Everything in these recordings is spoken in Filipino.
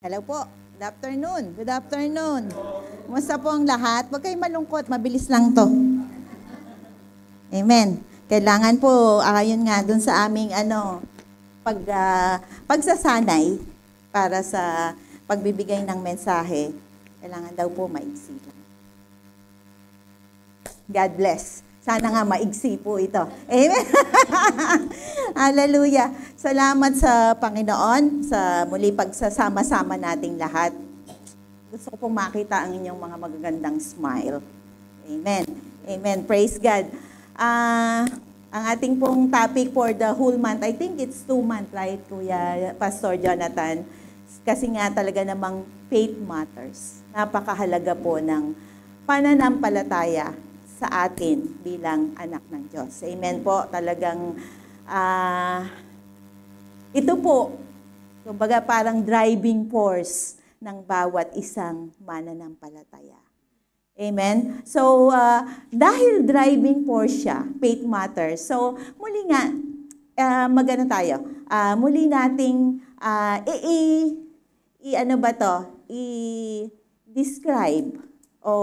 Hello po. Good afternoon. Good afternoon. Kumusta po ang lahat? Huwag kayong malungkot. Mabilis lang to. Amen. Kailangan po, ayon nga dun sa aming pagsasanay para sa pagbibigay ng mensahe, kailangan daw po maigsi lang. God bless. Sana nga maigsi po ito. Amen. Hallelujah. Salamat sa Panginoon sa muli pagsasama-sama nating lahat. Gusto ko pong makita ang inyong mga magagandang smile. Amen. Amen. Praise God. Ang ating pong topic for the whole month, I think it's 2 months, right, Kuya Pastor Jonathan? Kasi nga talaga namang faith matters. Napakahalaga po ng pananampalataya sa atin bilang anak ng Diyos. Amen po. Talagang ito po, kumbaga parang driving force ng bawat isang mananampalataya. Amen? So, dahil driving force siya, faith matters. So, muli nga, magano tayo? Muli nating i-describe o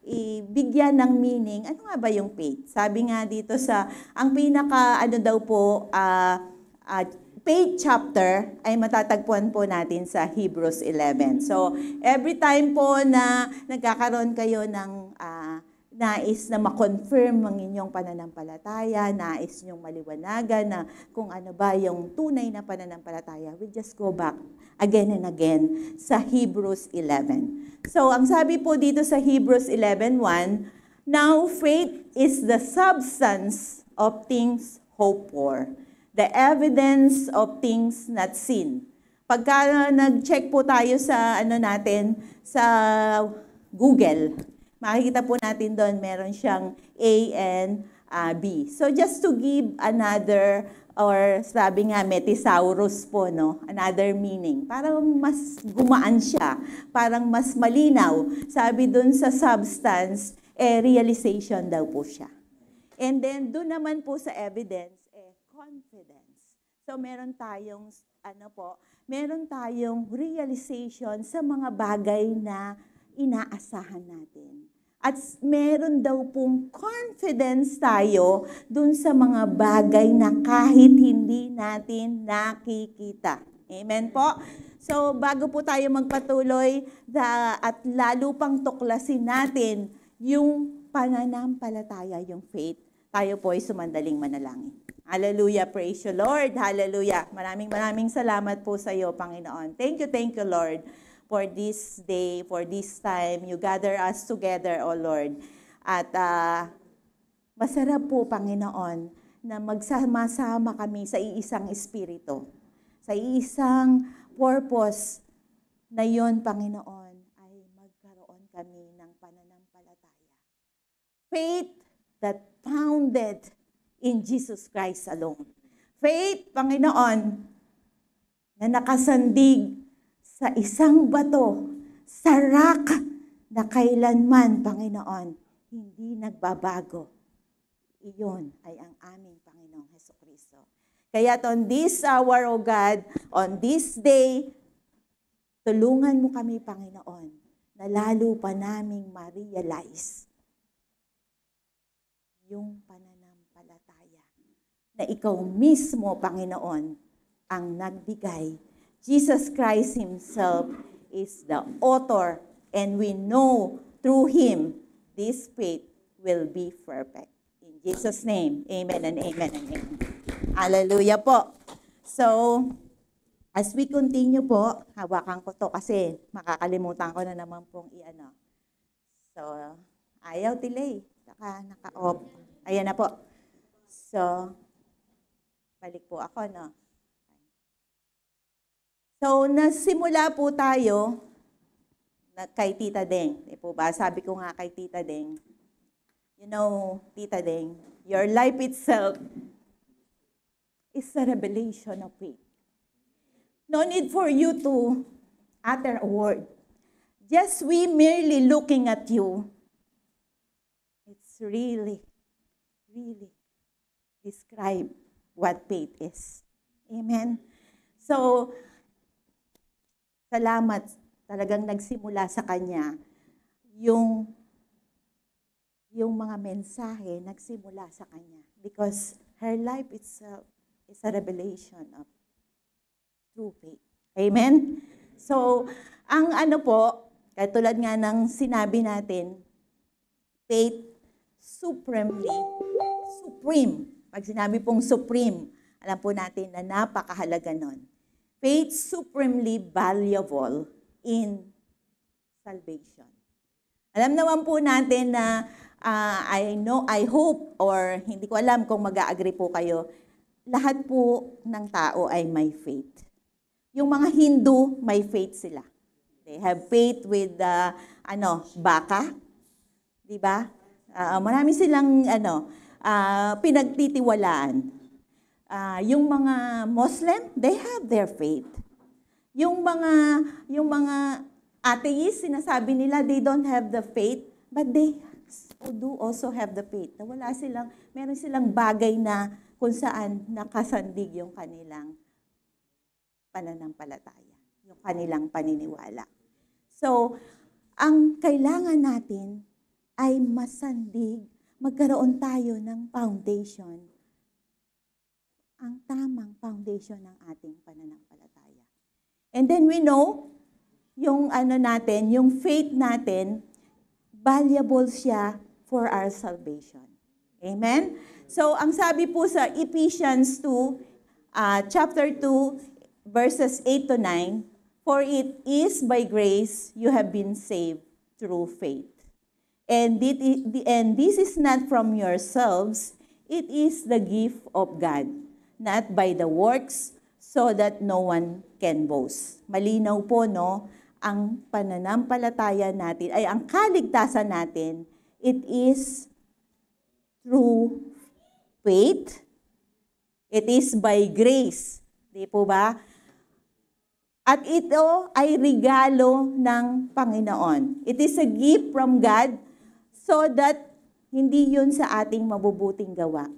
ibigyan ng meaning, ano nga ba yung faith? Sabi nga dito ang pinaka, faith chapter ay matatagpuan po natin sa Hebrews 11. So, every time po na nagkakaroon kayo ng nais na ma-confirm ang inyong pananampalataya, nais nyong maliwanagan na kung ano ba yung tunay na pananampalataya, we just go back again and again sa Hebrews 11. So, ang sabi po dito sa Hebrews 11:1, now faith is the substance of things hoped for, the evidence of things not seen. Pagka nag-check po tayo sa sa Google, makikita po natin doon meron siyang A and B. So just to give another, or sabi nga metisaurus po, no? Another meaning. Parang mas gumaan siya. Parang mas malinaw. Sabi doon sa substance, realization daw po siya. And then doon naman po sa evidence, confidence. So meron tayong, meron tayong realization sa mga bagay na inaasahan natin. At meron daw pong confidence tayo dun sa mga bagay na kahit hindi natin nakikita. Amen po? So, bago po tayo magpatuloy at lalo pang tuklasin natin yung pananampalataya, yung faith, tayo po ay sumandaling manalangin. Hallelujah, praise you, Lord. Hallelujah. Maraming salamat po sa iyo, Panginoon. Thank you, Lord, for this day, for this time. You gather us together, O Lord. At masarap po, Panginoon, na magsama-sama kami sa iisang espiritu, sa iisang purpose na yon, Panginoon, ay magkaroon kami ng pananampalataya. Faith that founded in Jesus Christ alone. Faith, Panginoon, na nakasandig sa isang bato, sa rock na kailanman, Panginoon, hindi nagbabago. Iyon ay ang aming Panginoong Hesukristo. Kaya on this hour, O God, on this day, tulungan mo kami, Panginoon, na lalo pa naming ma-realize yung pananampalataya na ikaw mismo, Panginoon, ang nagbigay. Jesus Christ Himself is the author, and we know through Him, this faith will be perfect. In Jesus' name, amen and amen and amen. Hallelujah po. So, as we continue po, hawakan ko to kasi makakalimutan ko na naman pong So, ayaw delay. Naka-off. Ayan na po. So, balik po ako, no? So, nasimula po tayo kay Tita Deng. Di po ba? Sabi ko nga kay Tita Deng, you know, Tita Deng, your life itself is a revelation of faith. No need for you to utter a word. Just we merely looking at you, it's really describe what faith is. Amen? So, salamat, talagang nagsimula sa kanya yung mga mensahe nagsimula sa kanya because her life is a revelation of true faith. Amen? So, ang ano po, katulad nga ng sinabi natin, faith supreme. Pag sinabi pong supreme, alam po natin na napakahalaga nun. Faith supremely valuable in salvation. Alam naman po natin na I hope, or hindi ko alam kung mag-a-agree po kayo, lahat po ng tao ay may faith. Yung mga Hindu, may faith sila. They have faith with baka, di ba? Marami silang pinagtitiwalaan. Yung mga Muslim, they have their faith. Yung mga atheist, sinasabi nila they don't have the faith, but they do also have the faith. Meron silang bagay na kung saan nakasandig yung kanilang pananampalataya, yung kanilang paniniwala. So, ang kailangan natin ay masandig, magkaroon tayo ng foundation, ang tamang foundation ng ating pananampalataya. And then we know, yung yung faith natin, valuable siya for our salvation. Amen? So, ang sabi po sa Ephesians 2, chapter 2, verses 8 to 9, for it is by grace you have been saved through faith. And this is not from yourselves, it is the gift of God, not by the works, so that no one can boast. Malinaw po, no? Ang pananampalataya natin, ay ang kaligtasan natin, it is through faith, it is by grace. Di po ba? At ito ay regalo ng Panginoon. It is a gift from God so that hindi yun sa ating mabubuting gawa.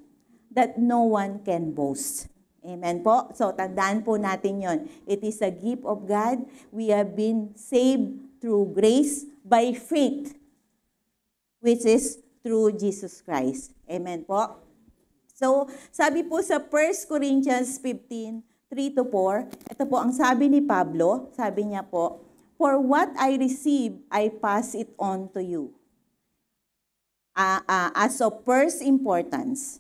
That no one can boast. Amen po? So, tandaan po natin yon. It is a gift of God. We have been saved through grace by faith, which is through Jesus Christ. Amen po? So, sabi po sa 1 Corinthians 15, 3-4, ito po ang sabi ni Pablo, sabi niya po, for what I received, I pass it on to you. As of first importance,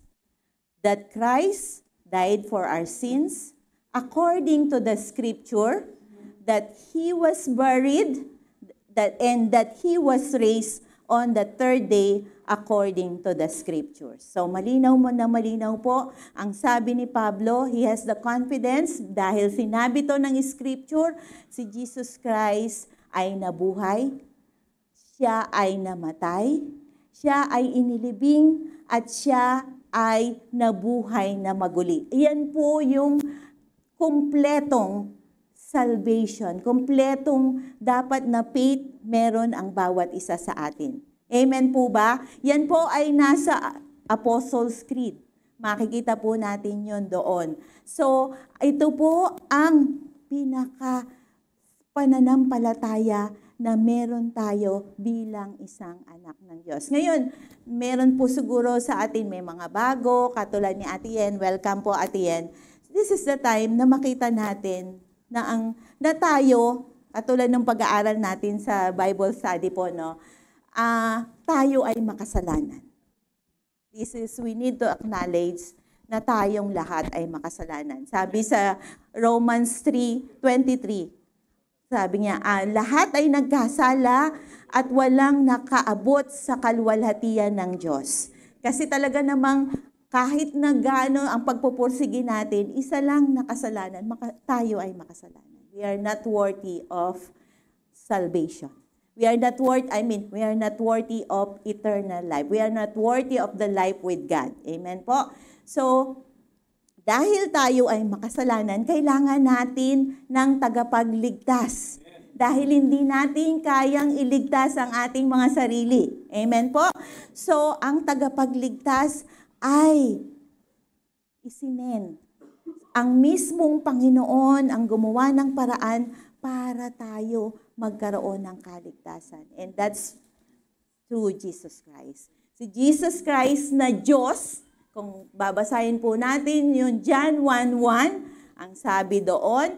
that Christ died for our sins, according to the scripture, that He was buried, and that He was raised on the third day, according to the scriptures. So malinaw po, ang sabi ni Pablo, he has the confidence dahil sinabi to ng scripture, si Jesus Christ ay nabuhay, siya ay namatay, siya ay inilibing, at siya ay nabuhay na maguli. Iyan po yung kumpletong salvation, kumpletong dapat na faith meron ang bawat isa sa atin. Amen po ba? Yan po ay nasa Apostles' Creed. Makikita po natin yon doon. So, ito po ang pinaka pananampalataya na meron tayo bilang isang anak ng Diyos. Ngayon, meron po siguro sa atin may mga bago, katulad ni Ate Yen. Welcome po, Ate Yen. This is the time na makita natin na tayo, katulad ng pag-aaral natin sa Bible study po, no? Tayo ay makasalanan. We need to acknowledge na tayong lahat ay makasalanan. Sabi sa Romans 3:23, sabi niya, lahat ay nagkasala at walang nakaabot sa kaluwalhatian ng Diyos. Kasi talaga namang kahit na gaano ang pagpupursige natin, isa lang na kasalanan, tayo ay makasalanan. We are not worthy of salvation. We are not worthy of eternal life. We are not worthy of the life with God. Amen po? So, dahil tayo ay makasalanan, kailangan natin ng tagapagligtas. Dahil hindi natin kayang iligtas ang ating mga sarili. Amen po? So, ang tagapagligtas ay isinen. Ang mismong Panginoon ang gumawa ng paraan para tayo magkaroon ng kaligtasan. And that's through Jesus Christ. Si Jesus Christ na Diyos, kung babasahin po natin yung John 1:1, ang sabi doon,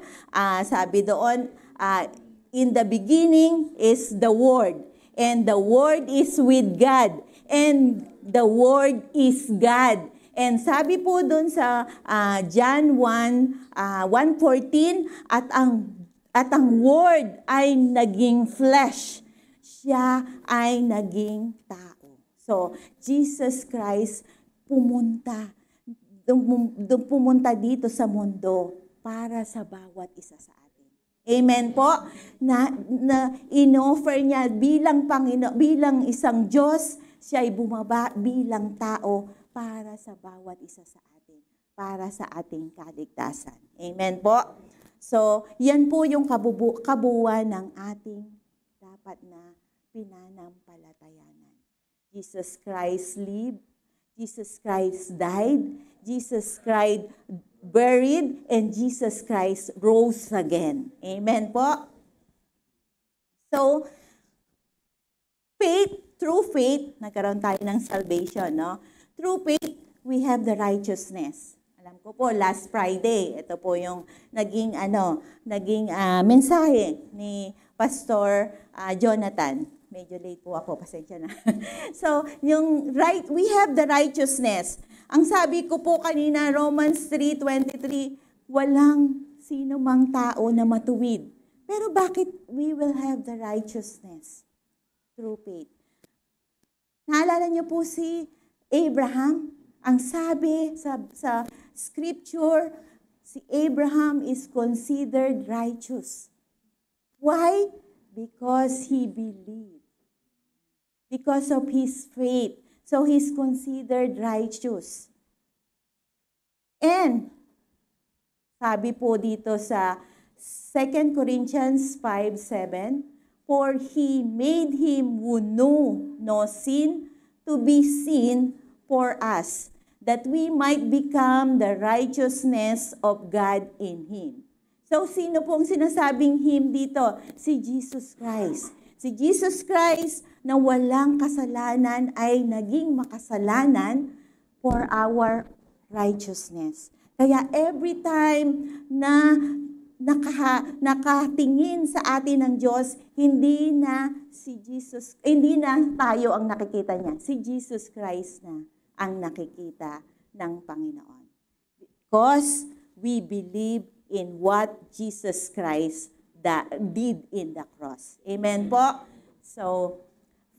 in the beginning is the Word, and the Word is with God, and the Word is God. And sabi po doon sa John 1:14, at ang Word ay naging flesh. Siya ay naging tao. So, Jesus Christ pumunta dito sa mundo para sa bawat isa sa atin. Amen po? Na inoffer niya bilang Panginoon, bilang isang Diyos, siya ay bumaba bilang tao para sa bawat isa sa atin, para sa ating kaligtasan. Amen po? So, yan po yung kabuuan ng ating dapat na pinanampalatayanan. Jesus Christ lived, Jesus Christ died, Jesus Christ buried, and Jesus Christ rose again. Amen po? So, through faith, nagkaroon tayo ng salvation, no? Through faith, we have the righteousness. Alam ko po, last Friday, ito po yung naging mensahe ni Pastor Jonathan. Medyo late po ako, pasensya na. So, we have the righteousness. Ang sabi ko po kanina, Romans 3:23, walang sino mang tao na matuwid. Pero bakit we will have the righteousness? Through faith. Naalala niyo po si Abraham? Ang sabi sa scripture, si Abraham is considered righteous. Why? Because he believed. Because of his faith. So he's considered righteous. And sabi po dito sa 2 Corinthians 5:7, for he made him who knew no sin to be sin for us, that we might become the righteousness of God in him. So, sino pong sinasabing him dito? Si Jesus Christ. Si Jesus Christ na walang kasalanan ay naging makasalanan for our righteousness. Kaya every time na nakatingin sa atin ng Diyos, hindi na tayo ang nakikita niya. Si Jesus Christ na ang nakikita ng Panginoon. Because we believe in what Jesus Christ did in the cross. Amen po? So,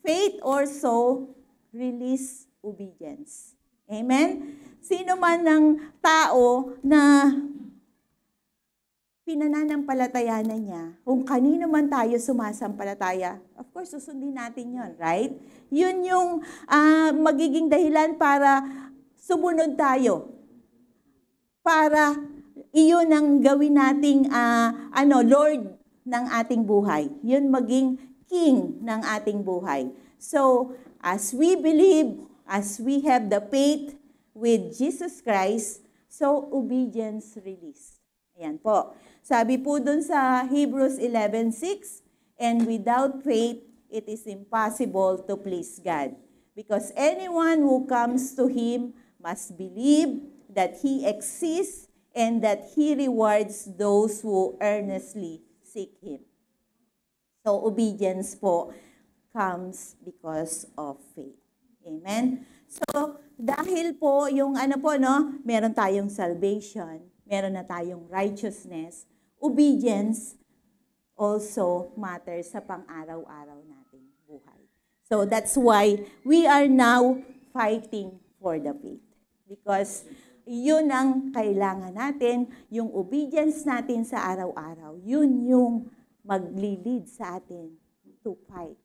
faith also release obedience. Amen? Sino man ng tao na pinananampalatayanan niya, kung kanino man tayo sumasampalataya, of course, susundin natin yon, right? Yun yung magiging dahilan para sumunod tayo. Para iyon ang gawin nating Lord ng ating buhay. Yun maging King ng ating buhay. So, as we believe, as we have the faith with Jesus Christ, so obedience release. Ayan po. Sabi po dun sa Hebrews 11:6, and without faith, it is impossible to please God. Because anyone who comes to Him must believe that He exists and that He rewards those who earnestly seek Him. So, obedience po comes because of faith. Amen? So, dahil po yung meron tayong salvation, meron na tayong righteousness, obedience also matters sa pang-araw-araw nating buhay. So, that's why we are now fighting for the faith. Because yun ang kailangan natin, yung obedience natin sa araw-araw, yun yung magli-lead sa atin to fight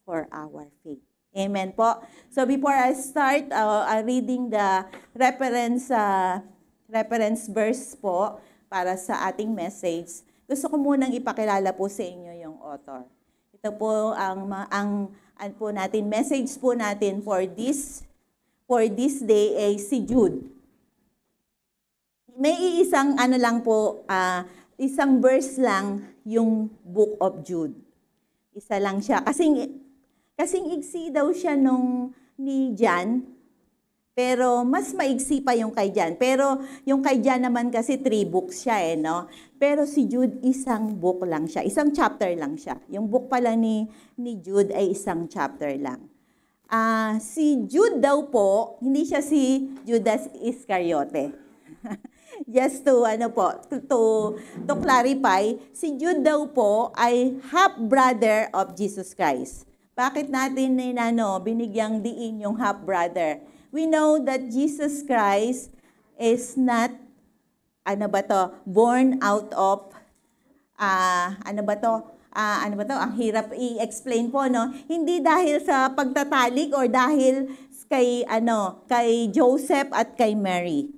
for our faith. Amen po. So before I start reading the reference verse po para sa ating message, gusto ko munang ipakilala po sa inyo yung author. Ito po ang po natin, message po natin for this day ay si Jude. May isang lang po, isang verse lang yung Book of Jude. Isa lang siya. Kasing iksi daw siya ni John, pero mas maigsi pa yung kay John. Pero yung kay John naman kasi 3 books siya no? Pero si Jude, isang book lang siya. Isang chapter lang siya. Yung book pala ni Jude ay isang chapter lang. Si Jude daw po, hindi siya si Judas Iscariote. Just to clarify, si Jude daw po ay half-brother of Jesus Christ. Bakit natin binigyang diin yung half-brother? We know that Jesus Christ is not, born out of, ang hirap i-explain po, no? Hindi dahil sa pagtatalik or dahil kay Joseph at kay Mary.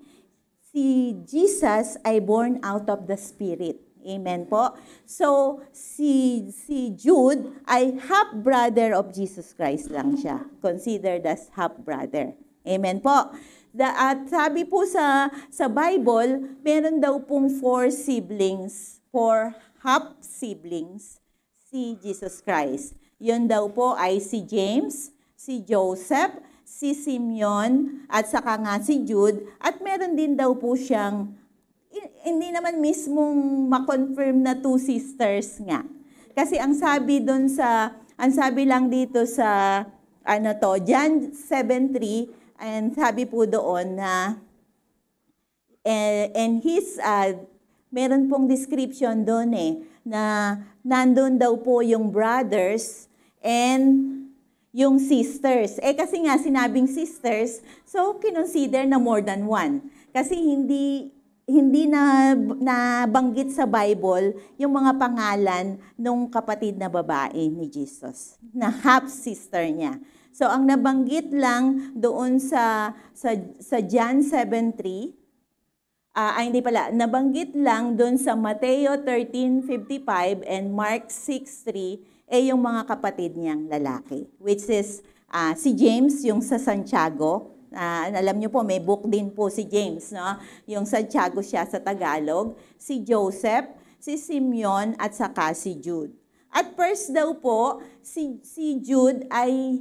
Si Jesus ay born out of the Spirit. Amen po. So, si Jude ay half-brother of Jesus Christ lang siya. Considered as half-brother. Amen po. At sabi po sa Bible, meron daw pong 4 half-siblings, si Jesus Christ. Yun daw po ay si James, si Joseph, si Simeon, at saka nga si Jude. At meron din daw po siyang, hindi naman mismong ma-confirm na 2 sisters nga. Kasi ang sabi lang dito sa, John 7:3, and sabi po doon na, meron pong description doon na nandun daw po yung brothers and yung sisters. Kasi nga sinabing sisters, so kinonsider na more than one. Kasi hindi na nabanggit sa Bible yung mga pangalan ng kapatid na babae ni Jesus, na half-sister niya. So, ang nabanggit lang doon sa John 7:3, nabanggit lang doon sa Mateo 13:55 and Mark 6:3, yung mga kapatid niyang lalaki, which is si James, yung sa Santiago. Alam niyo po, may book din po si James, no? Yung Santiago siya sa Tagalog, si Joseph, si Simeon, at saka si Jude. At first daw po, si Jude ay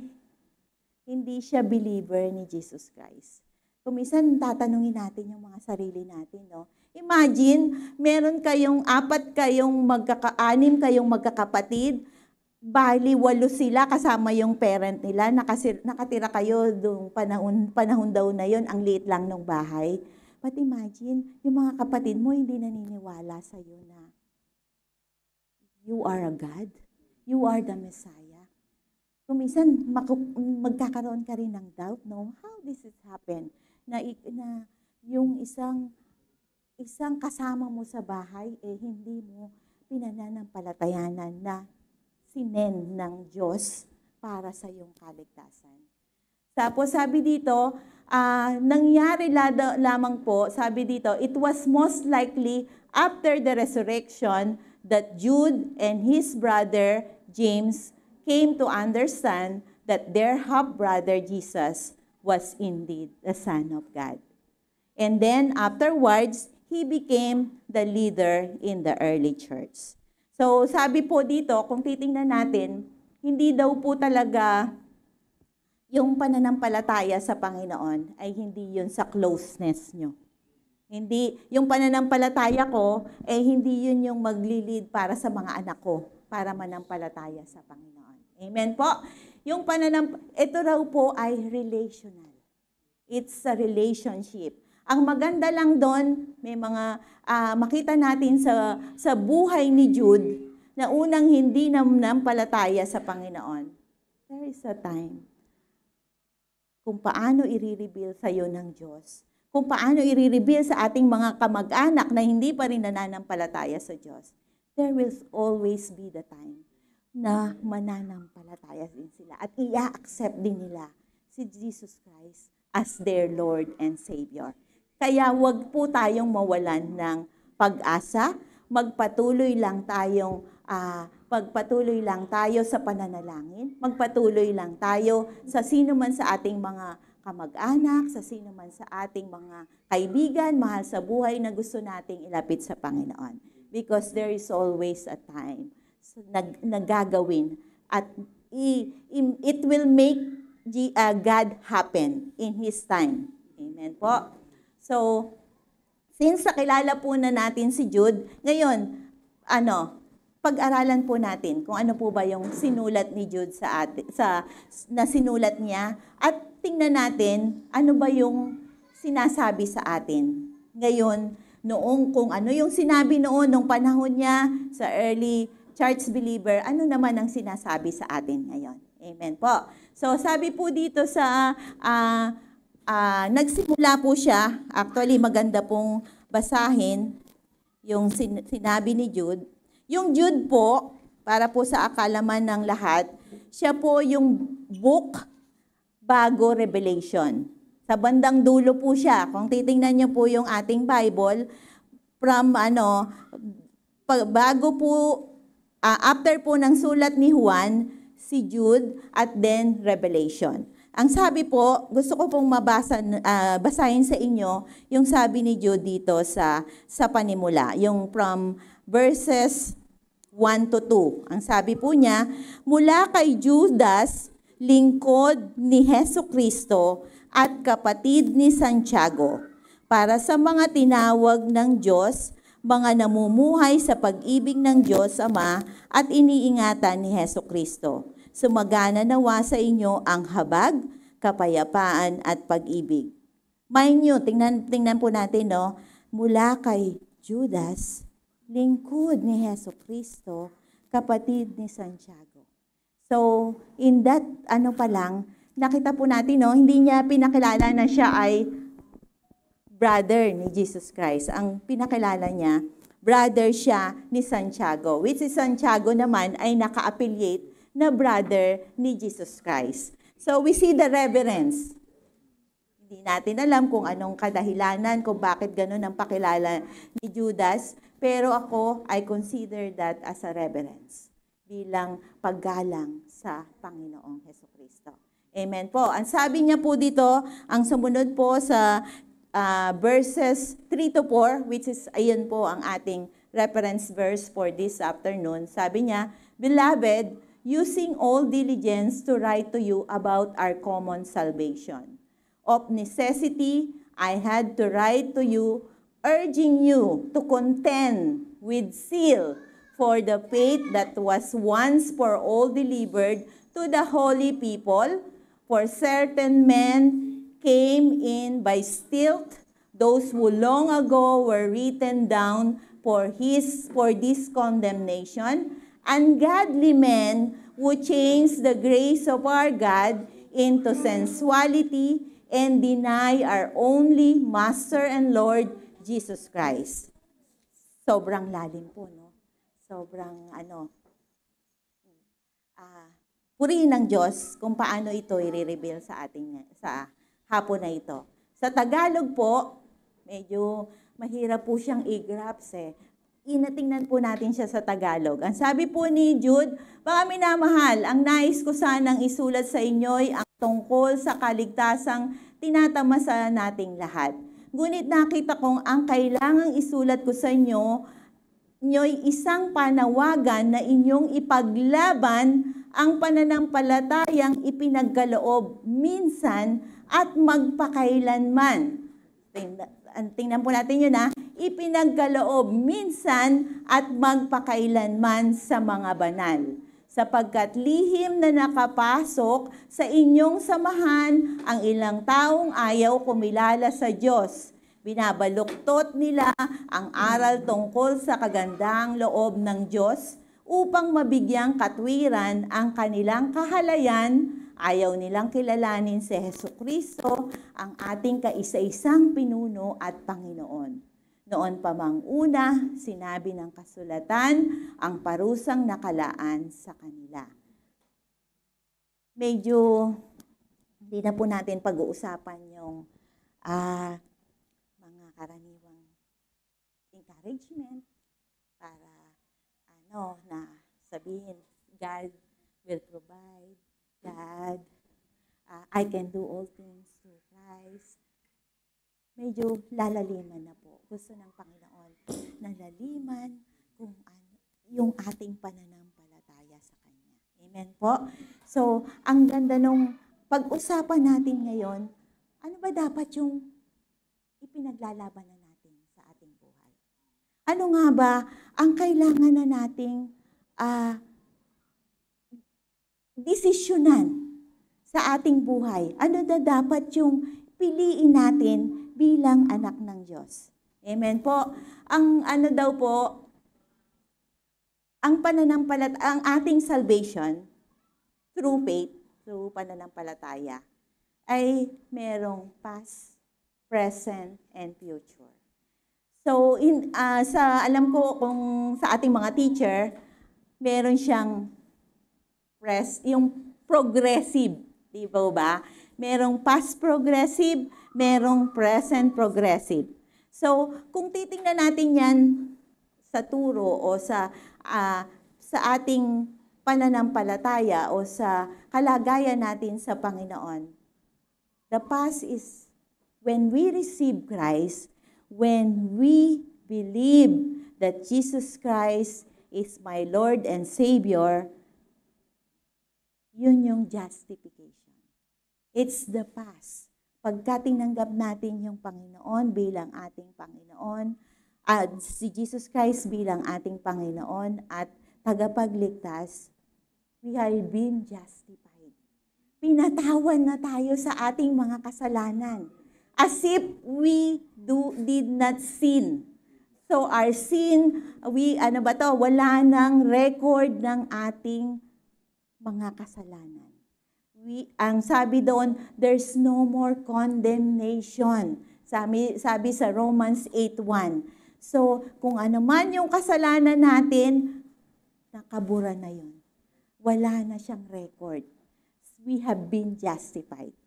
hindi siya believer ni Jesus Christ. Kuminsan, tatanungin natin yung mga sarili natin, no? Imagine, meron kayong 6 kayong magkakapatid, bali 8 sila kasama yung parent nila, nakatira kayo doong panahon daw na yon, ang liit lang ng bahay. But imagine, yung mga kapatid mo hindi naniniwala sa iyo na you are a God, you are the Messiah. Kuminsan, magkakaroon ka rin ng doubt, no? How this has happened? Na yung isang kasama mo sa bahay, hindi mo pinananampalatayanan na sinen ng Diyos para sa iyong kaligtasan. Tapos sabi dito, nangyari lamang po, sabi dito, it was most likely after the resurrection that Jude and his brother James came to understand that their half-brother Jesus was indeed the Son of God. And then afterwards, he became the leader in the early church. So sabi po dito, kung titingnan natin, hindi daw po talaga yung pananampalataya sa Panginoon ay hindi yun sa closeness nyo. Hindi, yung pananampalataya ko, hindi yun yung maglilid para sa mga anak ko, para manampalataya sa Panginoon. Amen po? Ito raw po ay relational. It's a relationship. Ang maganda lang doon, may mga makita natin sa buhay ni Jude na unang hindi nanampalataya sa Panginoon. There is a time kung paano i-reveal sa iyo ng Diyos. Kung paano i-reveal sa ating mga kamag-anak na hindi pa rin nananampalataya sa Diyos. There will always be the time na mananampalataya din sila at i-accept din nila si Jesus Christ as their Lord and Savior. Kaya wag po tayong mawalan ng pag-asa, magpatuloy lang tayo sa pananalangin, magpatuloy lang tayo sa sino man sa ating mga kamag-anak, sa sino man sa ating mga kaibigan, mahal sa buhay na gusto nating ilapit sa Panginoon. because there is always a time. So, nagagawin at it will make God happen in His time. Amen po. So, since nakilala po na natin si Jude, ngayon, pag-aralan po natin kung ano po ba yung sinulat ni Jude na sinulat niya at tingnan natin ano ba yung sinasabi sa atin. Ngayon, kung ano yung sinabi noon nung panahon niya sa early church believer, ano naman ang sinasabi sa atin ngayon. Amen po. So, sabi po dito sa nagsimula po siya, actually maganda pong basahin yung sinabi ni Jude. Yung Jude po, para po sa akalaman ng lahat, siya po yung book bago Revelation. Sa bandang dulo po siya. Kung titingnan niyo po yung ating Bible, after po ng sulat ni Juan, si Jude, at then Revelation. Ang sabi po, gusto ko pong basahin sa inyo yung sabi ni Jude dito sa panimula, yung from verses 1 to 2. Ang sabi po niya, mula kay Judas, lingkod ni Hesukristo at kapatid ni Santiago, para sa mga tinawag ng Diyos, mga namumuhay sa pag-ibig ng Diyos Ama at iniingatan ni Hesukristo. Sumagana nawa sa inyo ang habag, kapayapaan at pag-ibig. Mind nyo, tingnan po natin, no? Mula kay Judas, lingkod ni Hesukristo, kapatid ni Santiago. So, in that, pa lang, nakita po natin, no? Hindi niya pinakilala na siya ay brother ni Jesus Christ. Ang pinakilala niya, brother siya ni Santiago, which is Santiago naman ay naka-affiliate na brother ni Jesus Christ. So, we see the reverence. Hindi natin alam kung anong kadahilanan, kung bakit ganun ang pakilala ni Judas, pero ako, I consider that as a reverence bilang paggalang sa Panginoong Hesukristo. Amen po. Ang sabi niya po dito, ang sumunod po sa verses 3 to 4, which is, ayan po ang ating reference verse for this afternoon. Sabi niya, Beloved, using all diligence to write to you about our common salvation. Of necessity, I had to write to you, urging you to contend with zeal for the faith that was once for all delivered to the holy people. For certain men came in by stealth, those who long ago were written down for this condemnation, ungodly men who change the grace of our God into sensuality and deny our only Master and Lord, Jesus Christ. Sobrang lalim po, no? Sobrang, purihin ng Diyos kung paano ito i-reveal sa ating, sa hapon na ito. Sa Tagalog po, medyo mahirap po siyang i-grasp Inatingnan po natin siya sa Tagalog. Ang sabi po ni Jude, mga minamahal, ang nais ko sanang isulat sa inyo'y ang tungkol sa kaligtasang tinatamasa nating lahat. Ngunit nakita kong ang kailangang isulat ko sa inyo'y isang panawagan na inyong ipaglaban ang pananampalatayang ipinagkaloob minsan at magpakailanman. Tingnan po natin yun ipinagkaloob minsan at magpakailanman sa mga banal. Sapagkat lihim na nakapasok sa inyong samahan ang ilang taong ayaw kumilala sa Diyos. Binabaluktot nila ang aral tungkol sa kagandahang loob ng Diyos upang mabigyang katwiran ang kanilang kahalayan. Ayaw nilang kilalanin si Hesukristo, ang ating kaisa-isang pinuno at Panginoon. Noon pa mang una, sinabi ng kasulatan ang parusang nakalaan sa kanila. Medyo hindi na po natin pag-uusapan yung mga karaniwang encouragement para na sabihin, God will provide, God, I can do all things through Christ. Medyo lalaliman na po. Gusto ng Panginoon na laliman kung ano, yung ating pananampalataya sa Kanya. Amen po? So, ang ganda nung pag-usapan natin ngayon, ano ba dapat yung ipinaglalabanan natin sa ating buhay? Ano nga ba ang kailangan na nating desisyonan sa ating buhay? Ano na dapat yung piliin natin bilang anak ng Diyos? Amen po. Ang ano daw po, ang ating salvation through faith, through pananampalataya, ay merong past, present, and future. So, alam ko kung sa ating mga teacher, meron siyang yung progressive, di ba? Merong past progressive, merong present progressive. So, kung titingnan natin yan sa turo o sa ating pananampalataya o sa kalagayan natin sa Panginoon, the past is when we receive Christ, when we believe that Jesus Christ is my Lord and Savior, yun yung justification. It's the past. Pagka tinanggap natin yung Panginoon bilang ating Panginoon, at si Jesus Christ bilang ating Panginoon at tagapagligtas, we are being justified. Pinatawan na tayo sa ating mga kasalanan. As if we did not sin. So our sin, wala nang record ng ating mga kasalanan. Ang sabi doon, there's no more condemnation. Sabi sa Romans 8:1. So, kung ano man yung kasalanan natin, nakabura na yun. Wala na siyang record. We have been justified.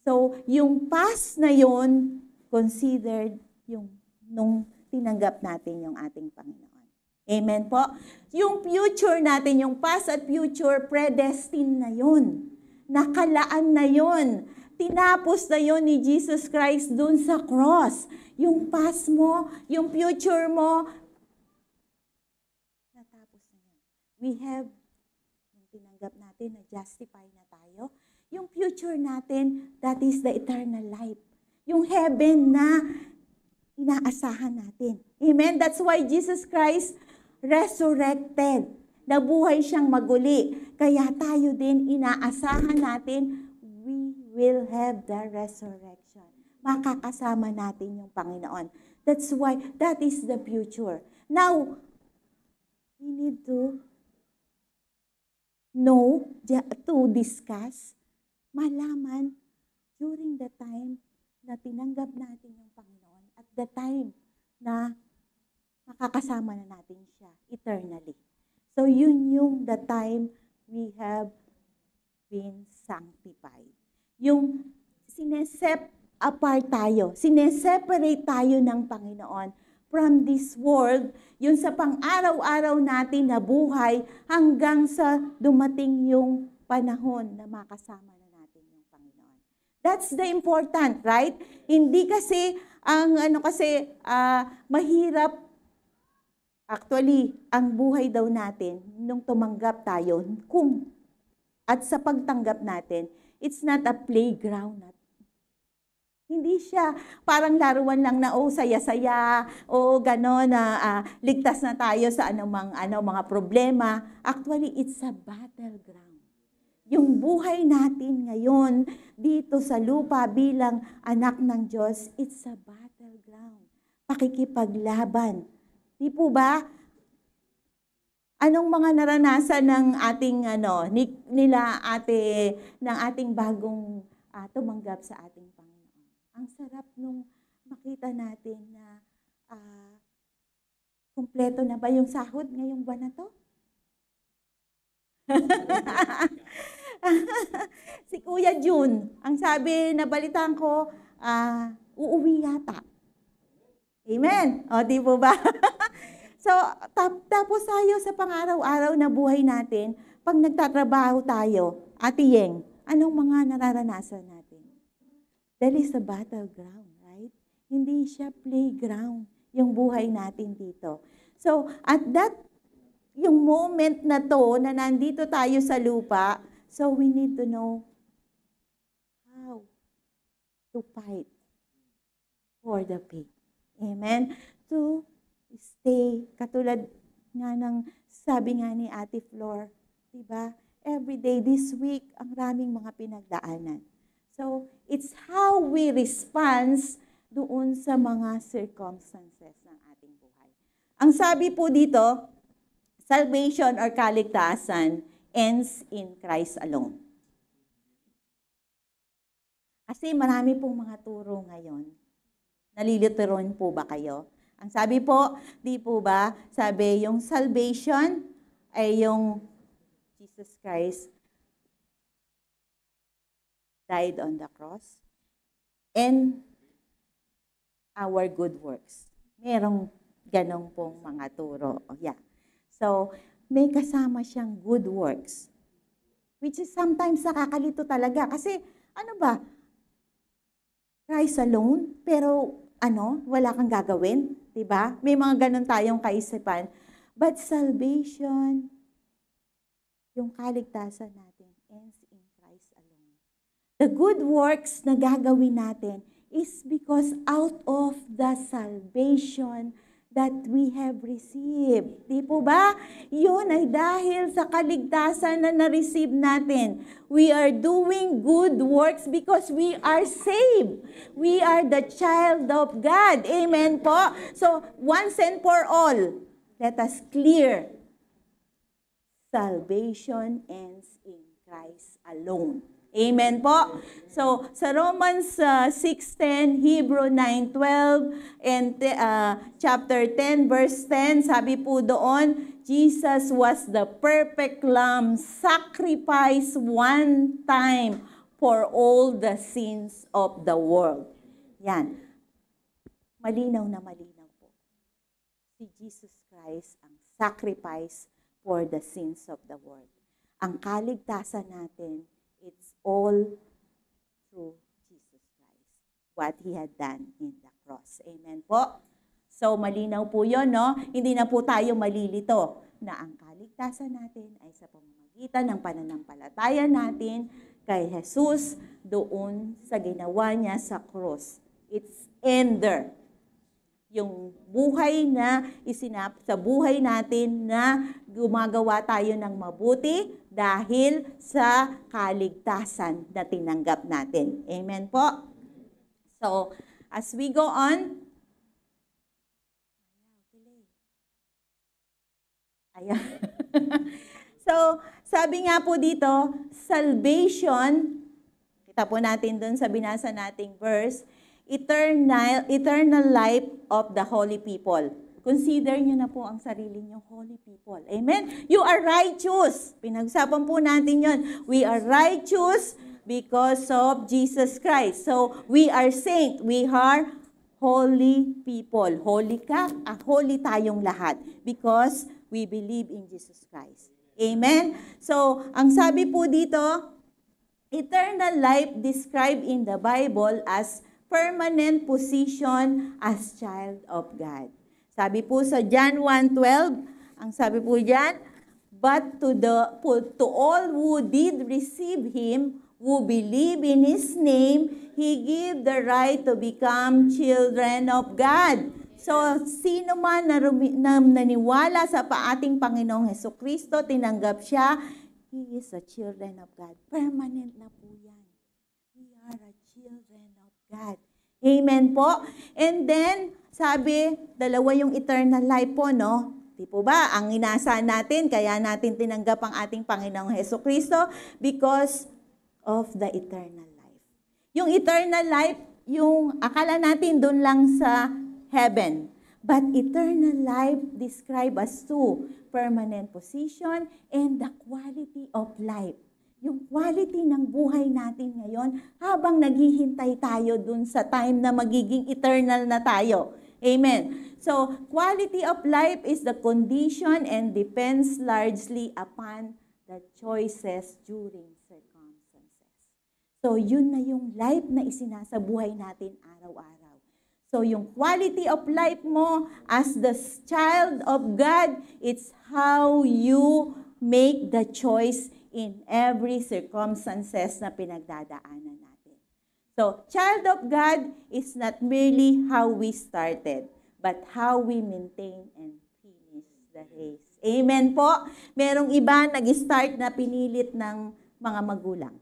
So, yung past na yun, considered yung nung tinanggap natin yung ating Panginoon. Amen po? Yung future natin, yung past at future, predestined na yun. Nakalaan na yun. Tinapos na yun ni Jesus Christ dun sa cross. Yung past mo, yung future mo, natapos na yun. We have, nung tinanggap natin na justify na tayo, yung future natin, that is the eternal life. Yung heaven na inaasahan natin. Amen? That's why Jesus Christ resurrected. Nabuhay siyang maguli. Kaya tayo din inaasahan natin, we will have the resurrection. Makakasama natin yung Panginoon. That's why, that is the future. Now, we need to know, to discuss, malaman during the time na tinanggap natin yung Panginoon at the time na makakasama na natin siya eternally. So, yun yung the time we have been sanctified. Yung sineseparate tayo ng Panginoon from this world, yun sa pang-araw-araw natin na buhay hanggang sa dumating yung panahon na makasama na natin yung Panginoon. That's the important, right? Hindi kasi, mahirap. Actually, ang buhay daw natin, nung tumanggap tayo, at sa pagtanggap natin, it's not a playground. Hindi siya parang laruan lang na, saya-saya, gano'n na ligtas na tayo sa mga problema. Actually, it's a battleground. Yung buhay natin ngayon, dito sa lupa bilang anak ng Diyos, it's a battleground. Pakikipaglaban. Di po ba? Anong mga naranasan ng ating ng ating bagong tumanggap sa ating Panginoon? Ang sarap nung makita natin na kumpleto na ba yung sahod ngayong buwan na to? Si Kuya June, ang sabi na balitaan ko, uuwi yata. Amen? O, di po ba? So, tapos tayo sa pang-araw-araw na buhay natin, pag nagtatrabaho tayo, Ate Yeng, anong mga nararanasan natin? That is a battleground, right? Hindi siya playground yung buhay natin dito. So, at that, yung moment na to, na nandito tayo sa lupa, so we need to know how to fight for the faith. Amen? To stay, katulad nga ng sabi nga ni Ate Flor, diba? Every day, this week, ang raming mga pinagdaanan. So, it's how we respond doon sa mga circumstances ng ating buhay. Ang sabi po dito, salvation or kaligtasan ends in Christ alone. Kasi marami pong mga turo ngayon. Naliliteron po ba kayo? Ang sabi po, di po ba, sabi yung salvation ay yung Jesus Christ died on the cross and our good works. Merong ganong pong mga turo. Yeah. So, may kasama siyang good works. Which is sometimes nakakalito talaga. Kasi, ano ba? Christ alone, pero wala kang gagawin. Diba? May mga ganon tayong kaisipan. But salvation, yung kaligtasan natin, ends in Christ alone. The good works na gagawin natin is because out of the salvation that we have received. Di po ba? Yun ay dahil sa kaligtasan na na-receive natin. We are doing good works because we are saved. We are the child of God. Amen po? So, once and for all, let us clear. Salvation ends in Christ alone. Amen po. So, sa Romans 6:10, Hebrew 9:12, and chapter 10, verse 10, sabi po doon, Jesus was the perfect lamb sacrificed one time for all the sins of the world. Yan. Malinaw na malinaw po. Si Jesus Christ ang sacrifice for the sins of the world. Ang kaligtasan natin, it's all through Jesus Christ. What He had done in the cross. Amen po? So, malinaw po yun, no? Hindi na po tayo malilito na ang kaligtasan natin ay sa pamamagitan ng pananampalataya natin kay Jesus doon sa ginawa niya sa cross. It's ender. Yung buhay na sa buhay natin na gumagawa tayo ng mabuti dahil sa kaligtasan na tinanggap natin. Amen po? So, as we go on, ayan. So, sabi nga po dito, salvation, kita po natin dun sa binasa nating verse, eternal life of the holy people. Consider nyo na po ang sarili nyo holy people. Amen? You are righteous. Pinag-usapan po natin yon. We are righteous because of Jesus Christ. So, we are saint. We are holy people. Holy ka? Holy tayong lahat because we believe in Jesus Christ. Amen? So, ang sabi po dito, eternal life described in the Bible as permanent position as child of God. Sabi po sa John 1:12, ang sabi po diyan, but to all who did receive Him, who believe in His name, He gave the right to become children of God. So, sino man na naniwala sa ating Panginoong Hesukristo, tinanggap siya, he is a children of God. Permanent na po yan. We are a children of God. Amen po? And then, sabi, dalawa yung eternal life po, no? Di po ba? Ang inaasahan natin, kaya natin tinanggap ang ating Panginoong Hesukristo because of the eternal life. Yung eternal life, yung akala natin doon lang sa heaven. But eternal life described as two, permanent position and the quality of life. Yung quality ng buhay natin ngayon habang naghihintay tayo dun sa time na magiging eternal na tayo. Amen. So, quality of life is the condition and depends largely upon the choices during circumstances. So, yun na yung life na isinasabuhay natin araw-araw. So yung quality of life mo as the child of God, it's how you make the choice in every circumstances na pinagdadaanan natin. So, child of God is not merely how we started, but how we maintain and finish the race. Amen po? Merong iba nag-start na pinilit ng mga magulang.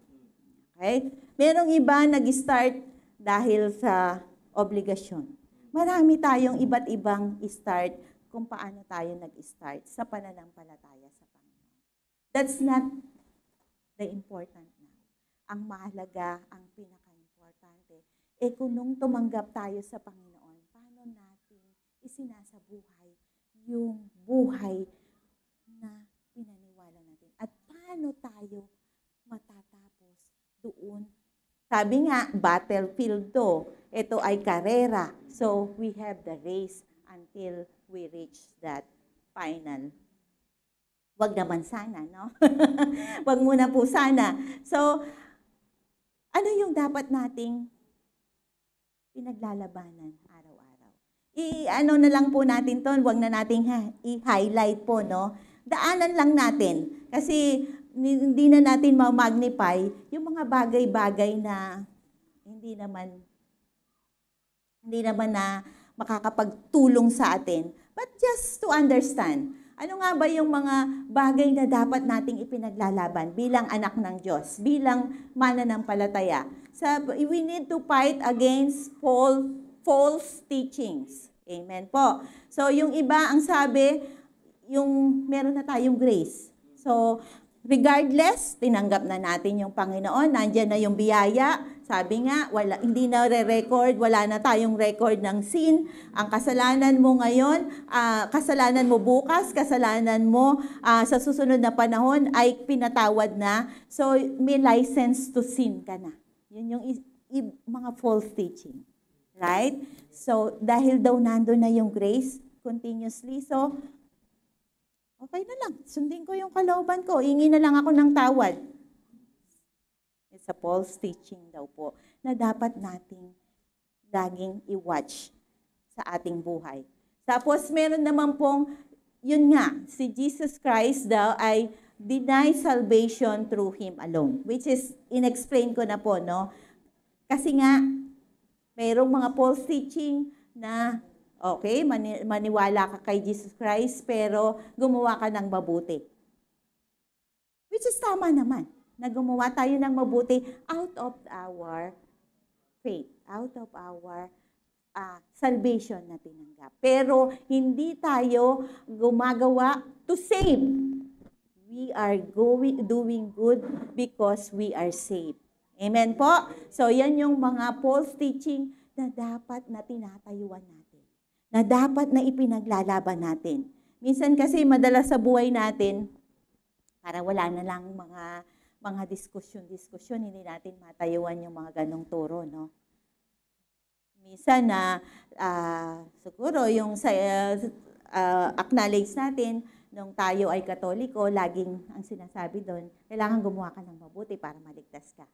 Okay? Merong iba nag-start dahil sa obligasyon. Marami tayong iba't ibang start kung paano tayo nag-start sa pananampalataya sa Panginoon. That's not the important now. Ang mahalaga, ang pinaka-importante, kung nung tumanggap tayo sa Panginoon, paano natin isinasabuhay yung buhay na pinaniwala natin? At paano tayo matatapos doon? Sabi nga, battlefield to. Ito ay karera. So, we have the race until we reach that final. Wag naman sana, no? Wag muna po sana. So, ano yung dapat nating pinaglalabanan araw-araw? I-ano na lang po natin to, wag na nating i-highlight po, no? Daanan lang natin. Kasi, hindi na natin ma-magnify yung mga bagay-bagay na hindi naman na makakapagtulong sa atin. But just to understand, ano nga ba yung mga bagay na dapat nating ipinaglalaban bilang anak ng Diyos, bilang mananampalataya? We need to fight against false teachings. Amen po. So, yung iba, ang sabi, yung meron na tayong grace. So, regardless, tinanggap na natin yung Panginoon, nandiyan na yung biyaya. Sabi nga, hindi na re-record, wala na tayong record ng sin. Ang kasalanan mo ngayon, kasalanan mo bukas, kasalanan mo sa susunod na panahon ay pinatawad na. So, may license to sin ka na. Yun yung mga false teaching. Right? So, dahil daw nandun na yung grace continuously, so, okay na lang. Sundin ko yung kalooban ko. Hingi na lang ako ng tawad. It's a false teaching daw po na dapat nating laging i-watch sa ating buhay. Tapos meron naman pong, yun nga, si Jesus Christ daw ay deny salvation through Him alone. Which is, in-explain ko na po, no? Kasi nga, mayroong mga false teaching na okay, maniwala ka kay Jesus Christ, pero gumawa ka ng mabuti. Which is tama naman, na gumawa tayo ng mabuti out of our faith, out of our salvation na tinanggap. Pero hindi tayo gumagawa to save. We are doing good because we are saved. Amen po? So yan yung mga false teaching na dapat na tinatayuan natin, na dapat na ipinaglalaban natin. Minsan kasi madalas sa buhay natin, para wala na lang mga diskusyon, hindi natin matayuan yung mga ganong turo, no? Minsan na, siguro yung sa acknowledge natin, nung tayo ay Katoliko, laging ang sinasabi doon, kailangan gumawa ka ng mabuti para maligtas ka.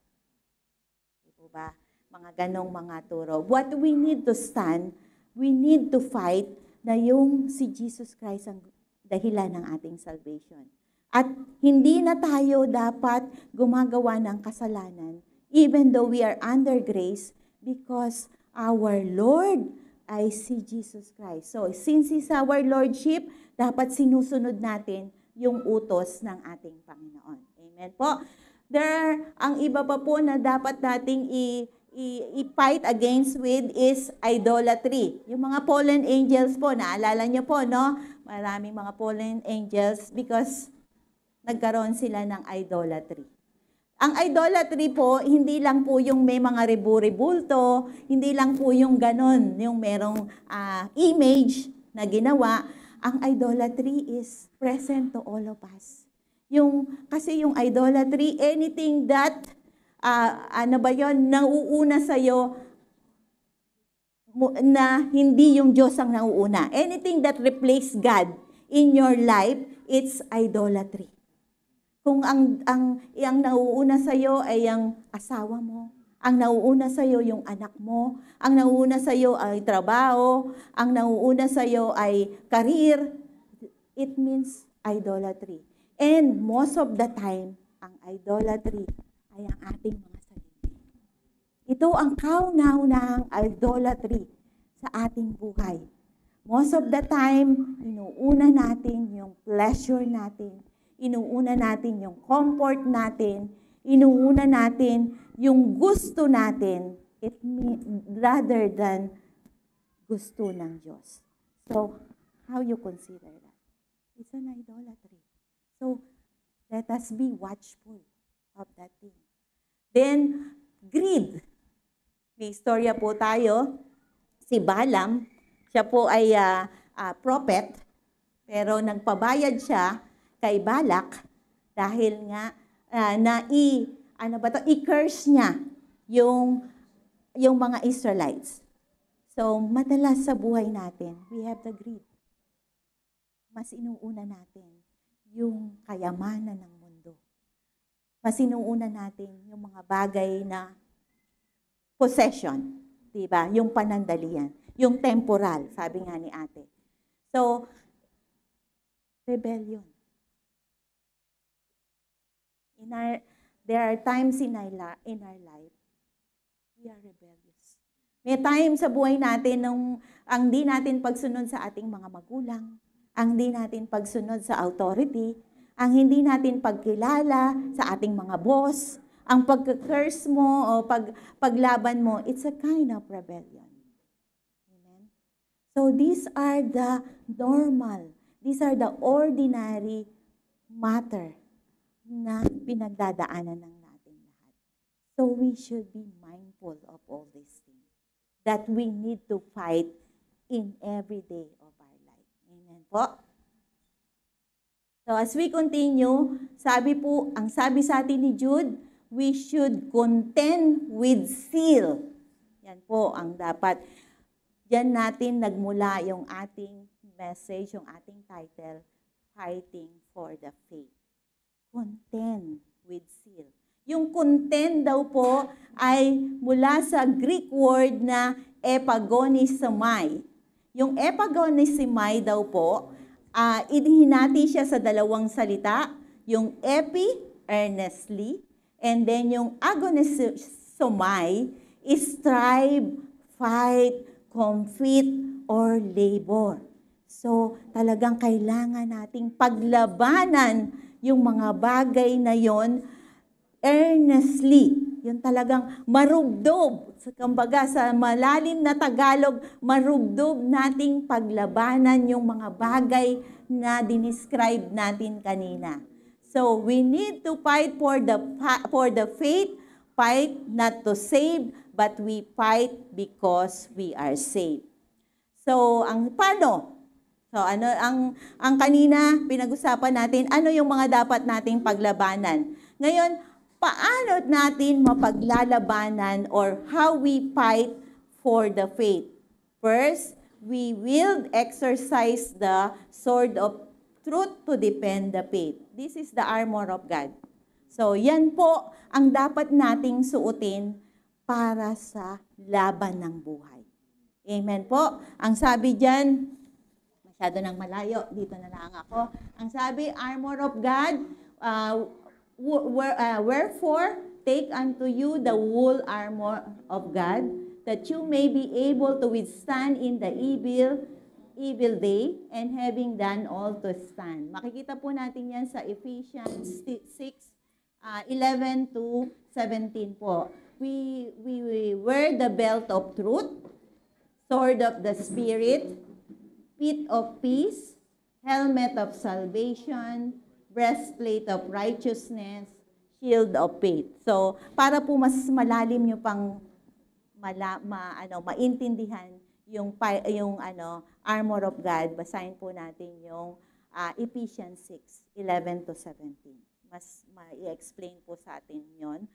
Di ba? Mga ganong mga turo. What we need to stand, we need to fight na yung si Jesus Christ ang dahilan ng ating salvation. At hindi na tayo dapat gumagawa ng kasalanan even though we are under grace because our Lord ay si Jesus Christ. So, since He's our Lordship, dapat sinusunod natin yung utos ng ating Panginoon. Amen po. Ang iba pa po na dapat nating i-fight against with is idolatry. Yung mga fallen angels po, naalala nyo po, no? Maraming mga fallen angels because nagkaroon sila ng idolatry. Ang idolatry po, hindi lang po yung may mga ribu-ribulto, hindi lang po yung ganon, yung merong image na ginawa. Ang idolatry is present to all of us. Kasi yung idolatry, anything that nauuna sa'yo na hindi yung Diyos ang nauuna. Anything that replace God in your life, it's idolatry. Kung ang nauuna sa'yo ay ang asawa mo, Ang nauuna sa iyo yung anak mo, ang nauuna sa iyo ay trabaho, ang nauuna sa iyo ay career, it means idolatry. And most of the time, ang idolatry ay ang ating mga sarili. Ito ang kauna-unahang idolatry sa ating buhay. Most of the time, inuuna natin yung pleasure natin, inuuna natin yung comfort natin, inuuna natin yung gusto natin, rather than gusto ng Diyos. So, how you consider that? It's an idolatry. So, let us be watchful of that thing. Then, greed. May istorya po tayo. Si Balaam, siya po ay prophet, pero nagpabayad siya kay Balak dahil nga i-curse niya yung mga Israelites. So, madalas sa buhay natin, we have the greed. Mas inuuna natin yung kayamanan ng mundo. Mas inuuna natin yung mga bagay na possession, diba? Yung panandalian, yung temporal, sabi nga ni ate. So, rebellion. There are times in our life, we are rebellious. May time sa buhay natin nung ang di natin pagsunod sa ating mga magulang, ang di natin pagsunod sa authority, ang hindi natin pagkilala sa ating mga boss, ang pagka-curse mo o paglaban mo, it's a kind of rebellion. Amen? So these are the normal, these are the ordinary matter na pinagdadaanan ng nating lahat. So we should be mindful of all these things that we need to fight in every day of our life. Amen po? So as we continue, ang sabi sa atin ni Jude, we should contend with zeal. Yan po ang dapat. Diyan natin nagmula yung ating message, yung ating title, Fighting for the Faith. Contend with zeal. Yung contend daw po ay mula sa Greek word na epagonismai. Yung epagonismai daw po, idihinati siya sa dalawang salita. Yung epi, earnestly, and then yung agonismai, strive, fight, compete, or labor. So, talagang kailangan nating paglabanan yung mga bagay na yon earnestly. Yung talagang marugdob. Kumbaga sa malalim na Tagalog, marugdob nating paglabanan yung mga bagay na dinescribe natin kanina. So, we need to fight for the faith, fight not to save, but we fight because we are saved. So, paano? So, ang kanina pinag-usapan natin, ano yung mga dapat nating paglabanan? Ngayon, paano natin mapaglalabanan or how we fight for the faith? First, we will exercise the sword of truth to defend the faith. This is the armor of God. So, yan po ang dapat nating suotin para sa laban ng buhay. Amen po. Ang sabi dyan, masyado nang malayo, dito na lang ako. Ang sabi, armor of God, wherefore, take unto you the whole armor of God, that you may be able to withstand in the evil day, and having done all to stand. Makikita po natin yan sa Ephesians 6:11 to 17 po. We wear the belt of truth, sword of the Spirit, feet of peace, helmet of salvation, breastplate of righteousness, shield of faith. So, para po mas malalim nyo pang maintindihan yung armor of God, basahin po natin yung Ephesians 6:11 to 17. Mas ma-explain po sa atin yon.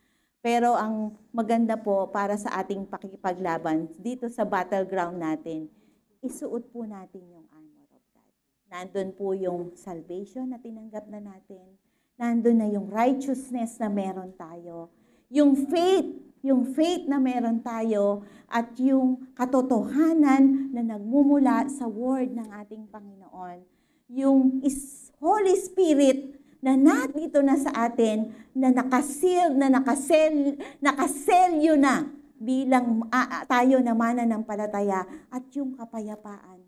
Pero ang maganda po para sa ating pakikipaglaban dito sa battleground natin, isuot po natin yung armor of God. Nandun po yung salvation na tinanggap na natin. Nandun na yung righteousness na meron tayo. Yung faith yung faith na meron tayo at yung katotohanan na nagmumula sa word ng ating Panginoon. Yung Holy Spirit na nandito na sa atin, na nakaselyo na bilang tayo na mananampalataya at yung kapayapaan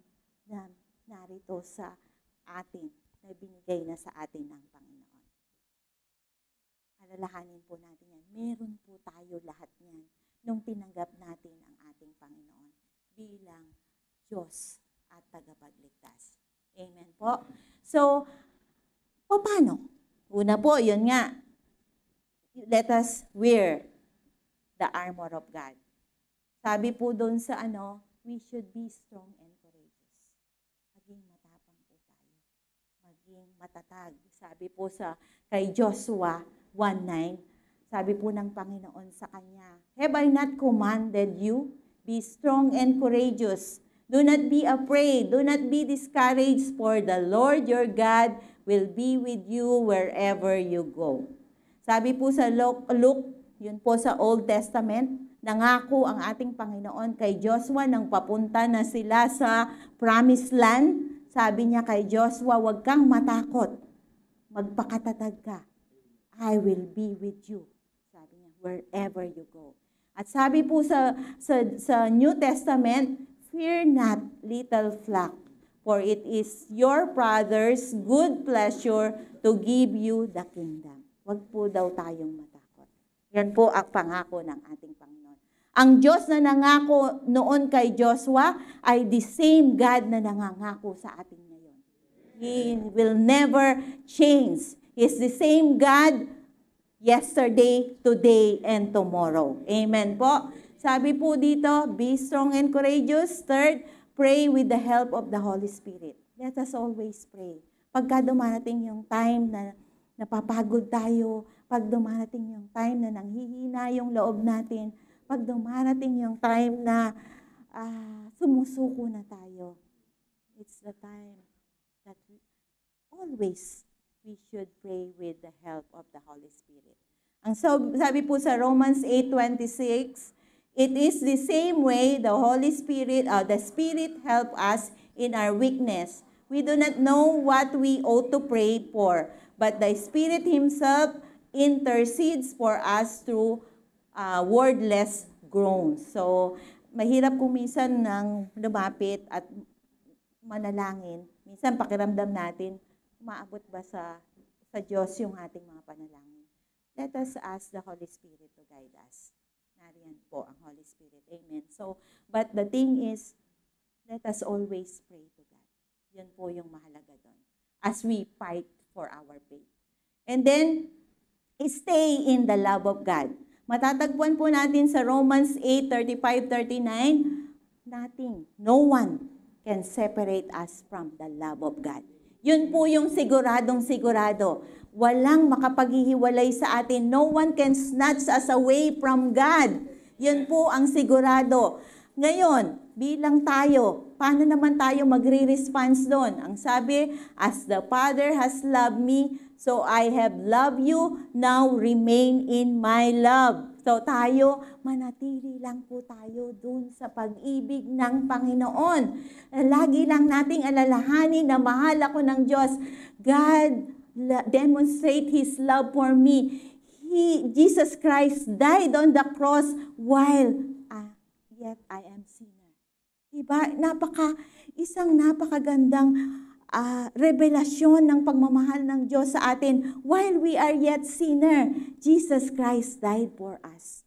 na narito sa atin, na binigay na sa atin ng Panginoon. Alalahanin po natin yan. Meron po tayo lahat yan nung tinanggap natin ang ating Panginoon bilang Diyos at tagapagligtas. Amen po. So, paano? Una po, yun nga. Let us wear the armor of God. Sabi po doon sa we should be strong and courageous. Maging matapang po tayo. Maging matatag. Sabi po kay Joshua 1:9, sabi po ng Panginoon sa kanya, "Have I not commanded you? Be strong and courageous. Do not be afraid. Do not be discouraged, for the Lord your God will be with you wherever you go." Sabi po sa Luke, yun po sa Old Testament, nangako ang ating Panginoon kay Joshua nang papunta na sila sa Promised Land. Sabi niya kay Joshua, "Huwag kang matakot. Magpakatatag ka. I will be with you." Sabi niya, wherever you go. At sabi po sa New Testament, "Fear not, little flock, for it is your Father's good pleasure to give you the kingdom." Huwag po daw tayong matakot. Yan po ang pangako ng ating Panginoon. Ang Diyos na nangako noon kay Joshua ay the same God na nangangako sa atin ngayon. He will never change. He's the same God yesterday, today, and tomorrow. Amen po. Sabi po dito, be strong and courageous. Third, pray with the help of the Holy Spirit. Let us always pray. Pagka dumarating yung time na napapagod tayo, pag dumarating yung time na nanghihina yung loob natin, pag dumarating yung time na sumusuko na tayo, it's the time that we should pray with the help of the Holy Spirit. Ang sabi po sa Romans 8:26, it is the same way the Holy Spirit, the Spirit help us in our weakness. We do not know what we ought to pray for, but the Spirit Himself intercedes for us through wordless groans. So, mahirap kung minsan nang lumapit at manalangin. Minsan pakiramdam natin, umaabot ba sa Diyos yung ating mga panalangin? Let us ask the Holy Spirit to guide us. Nariyan po ang Holy Spirit. Amen. So, but the thing is, let us always pray to God. Yan po yung mahalaga doon. As we fight for our faith. And then, stay in the love of God. Matatagpuan po natin sa Romans 8:35-39, nothing, no one can separate us from the love of God. Yun po yung siguradong sigurado. Walang makapaghihiwalay sa atin. No one can snatch us away from God. Yun po ang sigurado. Ngayon, bilang tayo, paano naman tayo magre-response doon? Ang sabi, as the Father has loved me, so I have loved you, now remain in my love. So tayo, manatili lang po tayo dun sa pag-ibig ng Panginoon. Lagi lang nating alalahanin na mahal ako ng Diyos. God demonstrate His love for me. Jesus Christ died on the cross while yet I am sinner. Diba? Isang napakagandang revelasyon ng pagmamahal ng Diyos sa atin. While we are yet sinner, Jesus Christ died for us.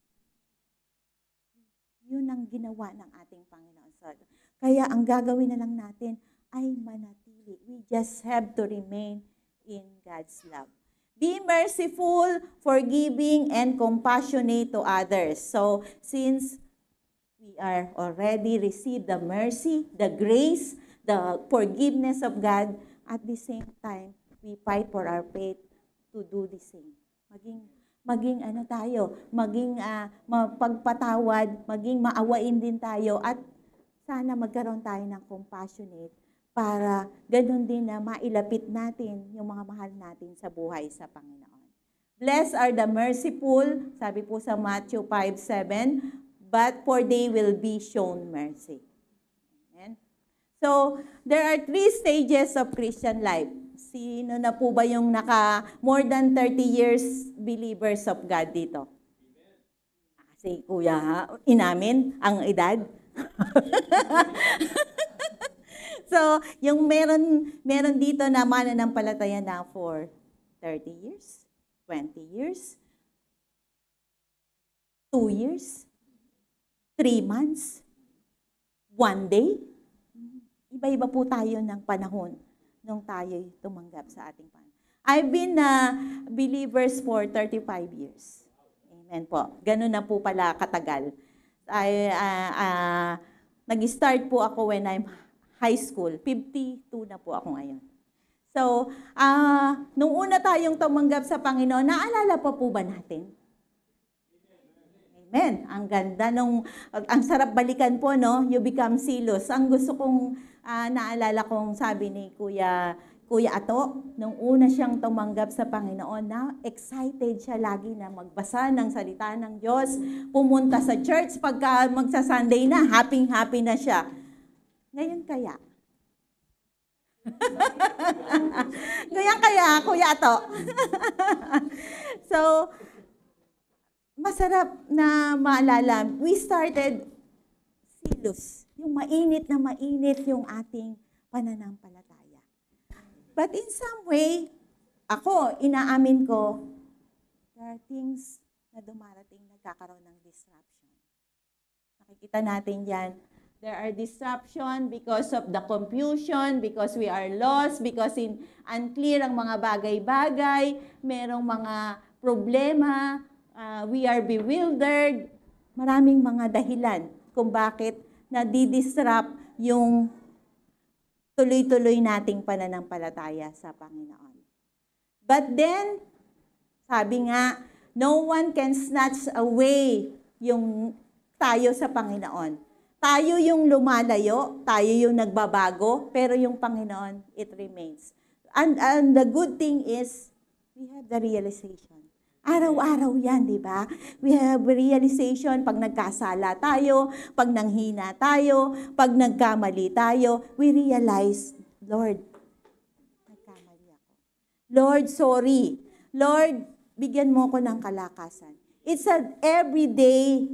Yun ang ginawa ng ating Panginoon. Kaya ang gagawin na lang natin ay manatili. We just have to remain in God's love. Be merciful, forgiving, and compassionate to others. So, since we are already received the mercy, the grace, the forgiveness of God, at the same time, we fight for our faith to do the same. Maging mapagpatawad, maging maawain din tayo, at sana magkaroon tayo ng compassionate para ganun din na mailapit natin yung mga mahal natin sa buhay sa Panginoon. Blessed are the merciful, sabi po sa Matthew 5:7, but for they will be shown mercy. Amen? So, there are 3 stages of Christian life. Sino na po ba yung more than 30 years believers of God dito? Kasi kuya, inamin ang edad. So, yung meron dito na mananampalataya na for 30 years, 20 years, 2 years, 3 months, 1 day. Iba-iba po tayo ng panahon nung tayo'y tumanggap sa ating Panginoon. I've been believers for 35 years. Amen po. Ganun na po pala katagal. Nag-start po ako when I'm high school. 52 na po ako ngayon. So, nung una tayong tumanggap sa Panginoon, naalala pa po ba natin? Amen. Ang ganda ang sarap balikan po, no? You become zealous. Ang gusto kong naalala kong sabi ni Kuya Ato, nung una siyang tumanggap sa Panginoon, na excited siya lagi na magbasa ng salita ng Diyos, pumunta sa church, pagka magsa-Sunday na, happy na siya. Ngayon kaya? Ngayon kaya, Kuya Ato? So, masarap na maalala, we started zealous. Yung mainit yung ating pananampalataya. But in some way, ako, inaamin ko, there are things na dumarating, nagkakaroon ng disruption. Nakikita natin yan. There are disruption because of the confusion, because we are lost, because unclear ang mga bagay-bagay, merong mga problema, we are bewildered. Maraming mga dahilan kung bakit nadidisrupt yung tuloy-tuloy nating pananampalataya sa Panginoon. But then, sabi nga, no one can snatch away yung tayo sa Panginoon. Tayo yung lumalayo, tayo yung nagbabago, pero yung Panginoon, it remains. And the good thing is, we have the realization. Araw-araw yan, di ba? We have realization pag nagkasala tayo, pag nanghina tayo, pag nagkamali tayo, we realize, Lord, nagkamali ako. Lord, sorry. Lord, bigyan mo ko ng kalakasan. It's an everyday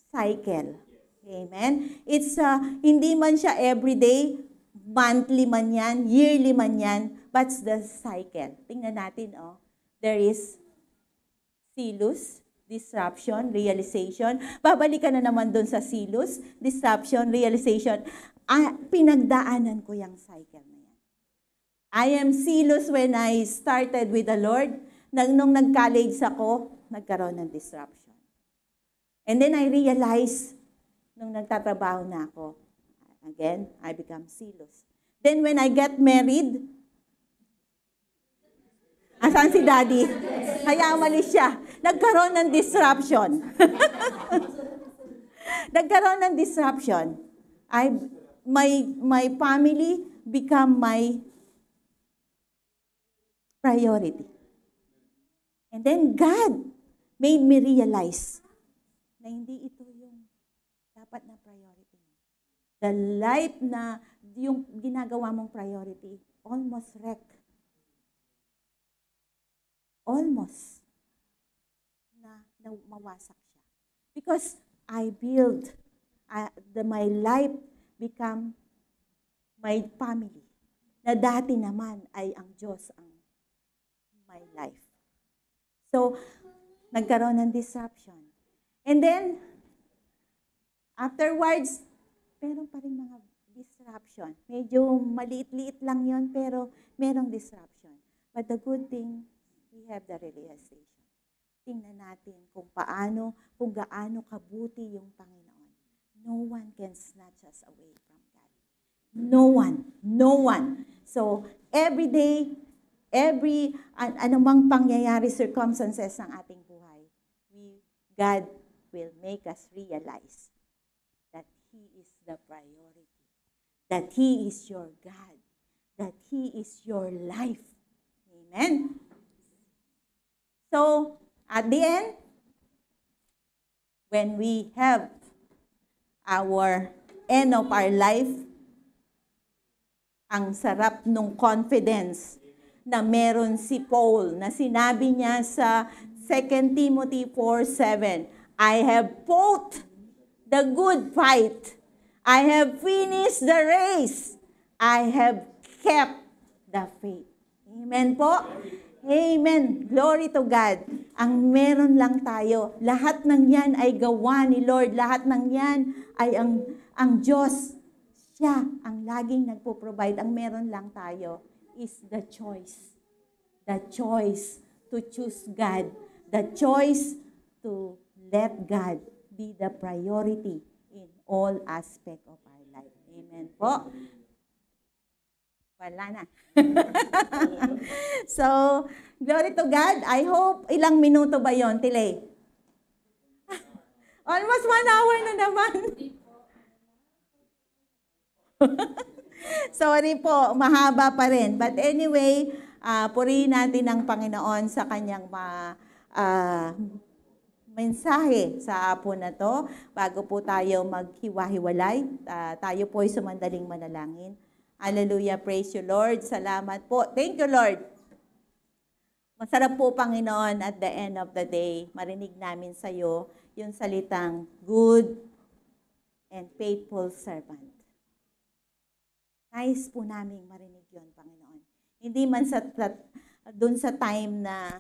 cycle. Amen? It's hindi man siya everyday, monthly man yan, yearly man yan, but the cycle. Tingnan natin, there is zealous, disruption, realization. Babalikan na naman doon sa zealous, disruption, realization. Pinagdaanan ko yung cycle na yan. I am zealous when I started with the Lord. Nung nag-college ako, nagkaroon ng disruption. And then I realized, nung nagtatrabaho na ako, again, I become zealous. Then when I get married, asan si Daddy? Kaya umalis siya. Nagkaroon ng disruption. Nagkaroon ng disruption. My family become my priority. And then God made me realize na hindi ito yung dapat na priority mo. The life na yung ginagawa mong priority, almost wreck. Almost na mawasak siya. Because I build, my life become my family. Na dati naman ay ang Diyos ang my life. So, nagkaroon ng disruption. And then, afterwards, meron pa rin mga disruption. Medyo maliit-liit lang yon pero merong disruption. But the good thing, we have the realization. Tingnan natin kung gaano kabuti yung Panginoon. No one can snatch us away from God. No one. So, every day, anumang pangyayari, circumstances ng ating buhay, God will make us realize that He is the priority. That He is your God. That He is your life. Amen? So, So, at the end, when we have our end of our life, ang sarap nung confidence na meron si Paul na sinabi niya sa 2 Timothy 4:7, I have fought the good fight. I have finished the race. I have kept the faith. Amen po? Amen. Glory to God. Ang meron lang tayo, lahat ng yan ay gawa ni Lord. Lahat ng yan ay ang Diyos. Siya ang laging nagpo-provide. Ang meron lang tayo is the choice. The choice to choose God. The choice to let God be the priority in all aspect of our life. Amen po. Wala na. So, glory to God. I hope, ilang minuto ba yon, Tile? Almost 1 hour na naman. Sorry po, mahaba pa rin. But anyway, purihin natin ang Panginoon sa kanyang mensahe sa hapon na to. Bago po tayo maghiwa-hiwalay, tayo po ay sumandaling manalangin. Hallelujah, praise you Lord. Salamat po. Thank you Lord. Masarap po Panginoon at the end of the day, marinig namin sa iyo yung salitang good and faithful servant. Nice po namin marinig yun, Panginoon. Hindi man dun sa time na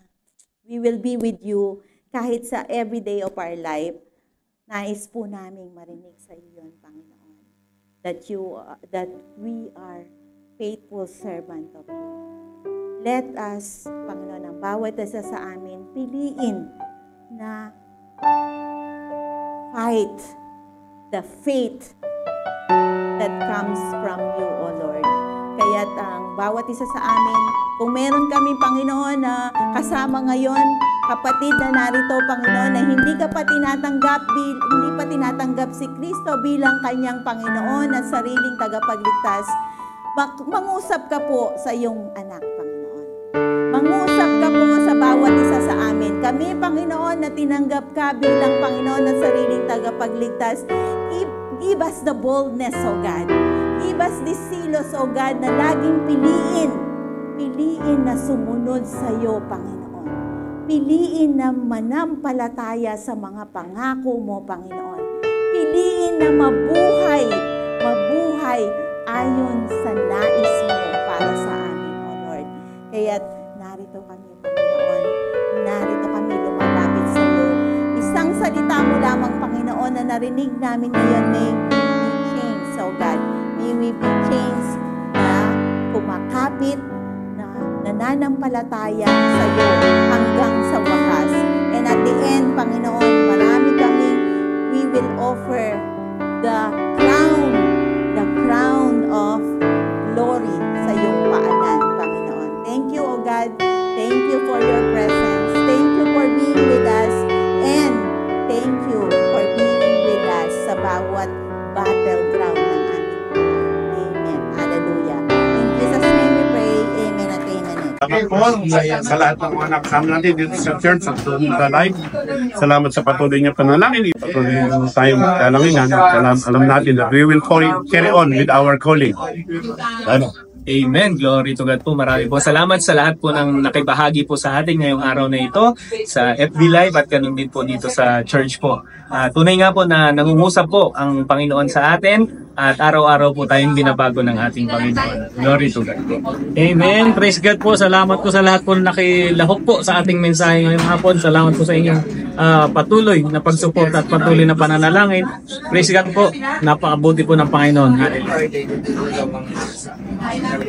we will be with you, kahit sa everyday of our life, nais po namin marinig sa iyo yun, Panginoon. That we are faithful servant of you. Let us, Panginoon, ang bawat isa sa amin, piliin na fight the faith that comes from you, O Lord. Kaya't ang bawat isa sa amin, kung meron kami, Panginoon, na kasama ngayon, kapatid na narito, Panginoon, na hindi pa tinatanggap si Kristo bilang kanyang Panginoon at sariling tagapagligtas, mangusap ka po sa iyong anak, Panginoon. Mangusap ka po sa bawat isa sa amin. Kami, Panginoon, na tinanggap ka bilang Panginoon at sariling tagapagligtas, give us the boldness, O God. Give us the silos, O God, na laging piliin na sumunod sa iyo, Panginoon. Piliin na manampalataya sa mga pangako mo, Panginoon. Piliin na mabuhay ayon sa nais mo para sa amin, O Lord. Kaya't narito kami, Panginoon. Narito kami lumalapit sa iyo. Isang salita mo lamang, Panginoon, na narinig namin ngayon, may we be changed, O God. May we be changed na kumakapit, nananampalataya sa iyo hanggang sa wakas. And at the end, Panginoon, marami kaming we will offer the crown of glory sa iyong paanan, Panginoon. Thank you, O God. Thank you for your presence. Thank you for being with us. And thank you for being with us sa bawat battleground ng aming buhay. Amen. Hallelujah. In Jesus' name we pray. Amen at amen. Salamat po sa lahat ng mga nakasama natin dito sa church at sa live. Salamat sa patuloy niyo panalangin. Patuloy niyo tayong kalanginan. Alam natin that we will carry on with our calling. Amen. Glory to God po. Marami po salamat sa lahat po ng nakibahagi po sa atin ngayong araw na ito sa FB Live at ganun din po dito sa church po. Tunay nga po na nangungusap po ang Panginoon sa atin at araw-araw po tayong binabago ng ating Panginoon. Glory to God. Amen. Praise God po. Salamat po sa lahat po na nakilahok po sa ating mensahe ngayong hapon. Salamat po sa inyong patuloy na pagsuporta at patuloy na pananalangin. Praise God po. Napakabuti po ng Panginoon. Hallelujah.